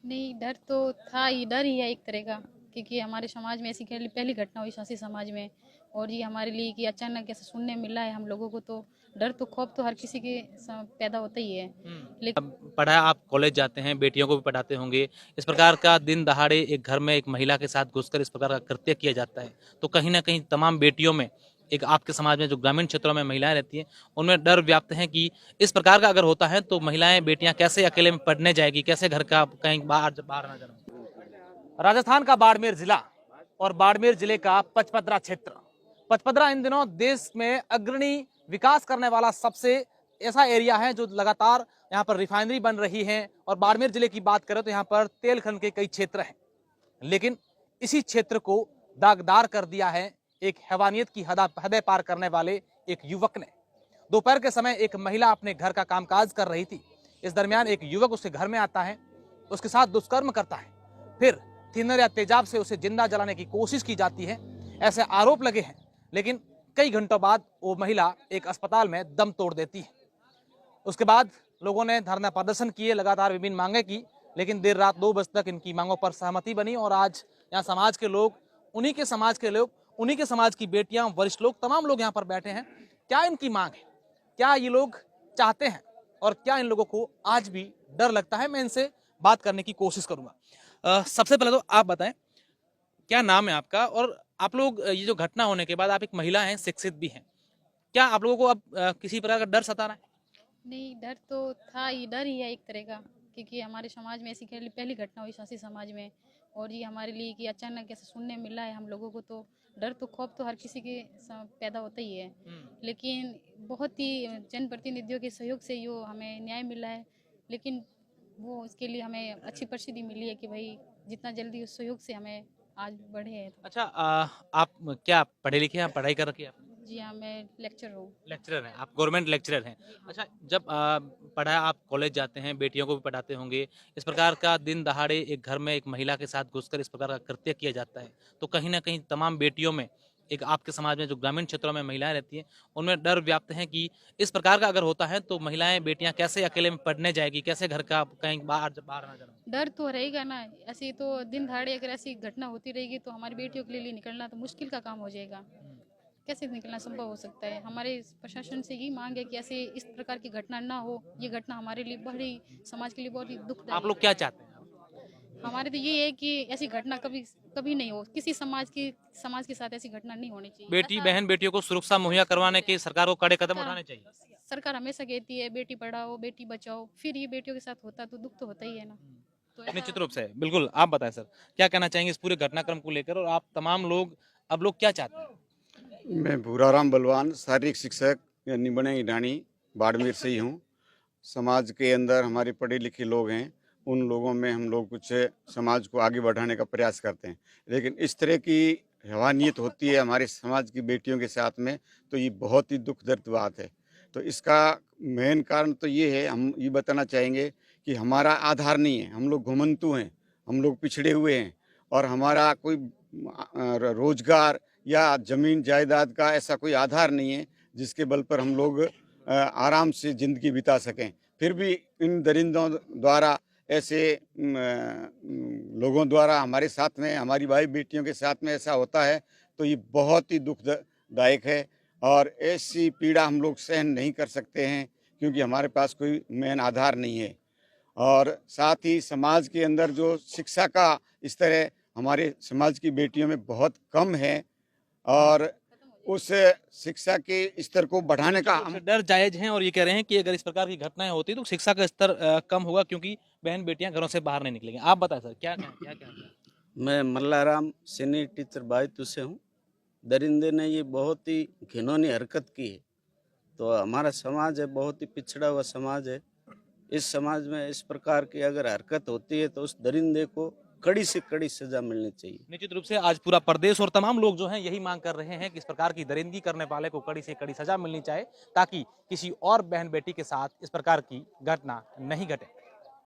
नहीं, डर तो था ही, डर ही है एक तरह का, क्योंकि हमारे समाज में ऐसी पहली घटना हुई शासी समाज में। और ये हमारे लिए कि अचानक ऐसा सुनने मिला है हम लोगों को, तो डर तो खौफ तो हर किसी के पैदा होता ही है। लेकिन अब पढ़ा आप कॉलेज जाते हैं, बेटियों को भी पढ़ाते होंगे। इस प्रकार का दिन दहाड़े एक घर में एक महिला के साथ घुसकर इस प्रकार का कृत्य किया जाता है, तो कहीं ना कहीं तमाम बेटियों में, एक आपके समाज में जो ग्रामीण क्षेत्रों में महिलाएं रहती हैं, उनमें डर व्याप्त है कि इस प्रकार का अगर होता है तो महिलाएं बेटियां कैसे अकेले में पढ़ने जाएगी, कैसे घर का कहीं बाहर बाहर ना जाए। राजस्थान का बाड़मेर जिला और बाड़मेर जिले का पचपदरा क्षेत्र। पचपदरा इन दिनों देश में अग्रणी विकास करने वाला सबसे ऐसा एरिया है जो लगातार यहाँ पर रिफाइनरी बन रही है। और बाड़मेर जिले की बात करें तो यहाँ पर तेल खनन के कई क्षेत्र हैं, लेकिन इसी क्षेत्र को दागदार कर दिया है एक हैवानियत की हदें पार करने वाले एक युवक ने। दोपहर के समय एक महिला अपने घर का कामकाज कर रही थी। इस दरमियान एक युवक उसके घर में आता है, उसके साथ दुष्कर्म करता है, फिर थिनर या तेजाब से उसे जिंदा जलाने की कोशिश की जाती है, ऐसे आरोप लगे हैं। लेकिन कई घंटों बाद वो महिला एक अस्पताल में दम तोड़ देती है। उसके बाद लोगों ने धरना प्रदर्शन किए, लगातार विभिन्न मांगे की, लेकिन देर रात 2 बजे तक इनकी मांगों पर सहमति बनी। और आज यहाँ समाज के लोग, उन्हीं के समाज के लोग, उन्हीं के समाज की बेटियां, वरिष्ठ लोग, तमाम लोग यहाँ पर बैठे हैं। क्या इनकी मांग है, क्या ये लोग चाहते हैं, और क्या इन लोगों को आज भी डर लगता है, मैं इनसे बात करने की कोशिश करूंगा। सबसे पहले तो आप बताएं, क्या नाम है आपका, और आप लोग ये जो घटना होने के बाद, आप एक महिला हैं, शिक्षित भी हैं, क्या आप लोगों को अब किसी प्रकार का डर सता रहा है? नहीं, डर तो था ही, डर ही है एक तरह का, क्योंकि हमारे समाज में ऐसी पहली घटना हुई शासी समाज में। और ये हमारे लिए कि अचानक ऐसा सुनने मिला है हम लोगों को, तो डर तो खौफ तो हर किसी के पैदा होता ही है। लेकिन बहुत ही जनप्रतिनिधियों के सहयोग से यो हमें न्याय मिला है। लेकिन वो इसके लिए हमें अच्छी प्रसिद्धि मिली है कि भाई जितना जल्दी उस सहयोग से हमें आज बढ़े हैं। अच्छा, आप क्या पढ़े लिखे हैं, पढ़ाई कर रखी है आपने? जी हाँ, मैं लेक्चर हूँ। लेक्चरर हैं आप, गवर्नमेंट लेक्चरर हैं। जी हाँ। अच्छा, जब पढ़ा आप कॉलेज जाते हैं, बेटियों को भी पढ़ाते होंगे। इस प्रकार का दिन दहाड़े एक घर में एक महिला के साथ घुसकर इस प्रकार का कृत्य किया जाता है, तो कहीं ना कहीं तमाम बेटियों में, एक आपके समाज में जो ग्रामीण क्षेत्रों में महिलाएं रहती हैं, उनमें डर व्याप्त है कि इस प्रकार का अगर होता है तो महिलाएं बेटियां कैसे अकेले में पढ़ने जाएगी, कैसे घर का कहीं बाहर बाहर ना जाए। डर तो रहेगा ना, ऐसी तो दिन दहाड़े अगर ऐसी घटना होती रहेगी तो हमारी बेटियों के लिए निकलना तो मुश्किल का काम हो जाएगा। कैसे निकलना संभव हो सकता है? हमारे प्रशासन से ही मांग है कि ऐसे इस प्रकार की घटना ना हो। ये घटना हमारे लिए बड़ी, समाज के लिए बहुत ही आप दुखदायक लोग क्या है। चाहते हैं? हमारे तो ये है कि ऐसी घटना कभी कभी नहीं हो, किसी समाज के साथ ऐसी घटना नहीं होनी चाहिए। बेटी ऐसा बहन बेटियों को सुरक्षा मुहैया करवाने के सरकार को कड़े कदम सरकार उठाने चाहिए। सरकार हमेशा कहती है बेटी पढ़ाओ बेटी बचाओ, फिर ये बेटियों के साथ होता तो दुख तो होता ही है ना। तो ऐसा निश्चित रूप से, बिल्कुल। आप बताएं सर, क्या कहना चाहेंगे इस पूरे घटनाक्रम को लेकर, और आप तमाम लोग अब लोग क्या चाहते हैं? मैं भूराराम बलवान, शारीरिक शिक्षक यानी बने ईडानी, बाड़मेर से ही हूँ। समाज के अंदर हमारे पढ़े लिखे लोग हैं, उन लोगों में हम लोग कुछ समाज को आगे बढ़ाने का प्रयास करते हैं। लेकिन इस तरह की हैवानियत होती है हमारे समाज की बेटियों के साथ में, तो ये बहुत ही दुखद बात है। तो इसका मेन कारण तो ये है, हम ये बताना चाहेंगे कि हमारा आधार नहीं है, हम लोग घुमंतु हैं, हम लोग पिछड़े हुए हैं, और हमारा कोई रोजगार या ज़मीन जायदाद का ऐसा कोई आधार नहीं है जिसके बल पर हम लोग आराम से ज़िंदगी बिता सकें। फिर भी इन दरिंदों द्वारा, ऐसे लोगों द्वारा हमारे साथ में, हमारी भाई बेटियों के साथ में ऐसा होता है, तो ये बहुत ही दुखदायक है। और ऐसी पीड़ा हम लोग सहन नहीं कर सकते हैं, क्योंकि हमारे पास कोई मेन आधार नहीं है। और साथ ही समाज के अंदर जो शिक्षा का स्तर है, हमारे समाज की बेटियों में बहुत कम है, और उस शिक्षा के स्तर को बढ़ाने का हम डर जायज हैं, और ये कह रहे हैं कि अगर इस प्रकार की घटनाएं होती तो शिक्षा का स्तर कम होगा, क्योंकि बहन बेटियां घरों से बाहर नहीं निकलेंगी। आप बताएं सर, क्या क्या क्या? मैं मल्लाराम सीनियर टीचर बायतू से हूँ। दरिंदे ने ये बहुत ही घिनौनी हरकत की है। तो हमारा समाज है बहुत ही पिछड़ा हुआ समाज है। इस समाज में इस प्रकार की अगर हरकत होती है तो उस दरिंदे को कड़ी से कड़ी सजा मिलनी चाहिए। निश्चित रूप से आज पूरा प्रदेश और तमाम लोग जो हैं यही मांग कर रहे हैं कि इस प्रकार की दरिंदगी करने वाले को कड़ी से कड़ी सजा मिलनी चाहिए, ताकि किसी और बहन बेटी के साथ इस प्रकार की घटना नहीं घटे।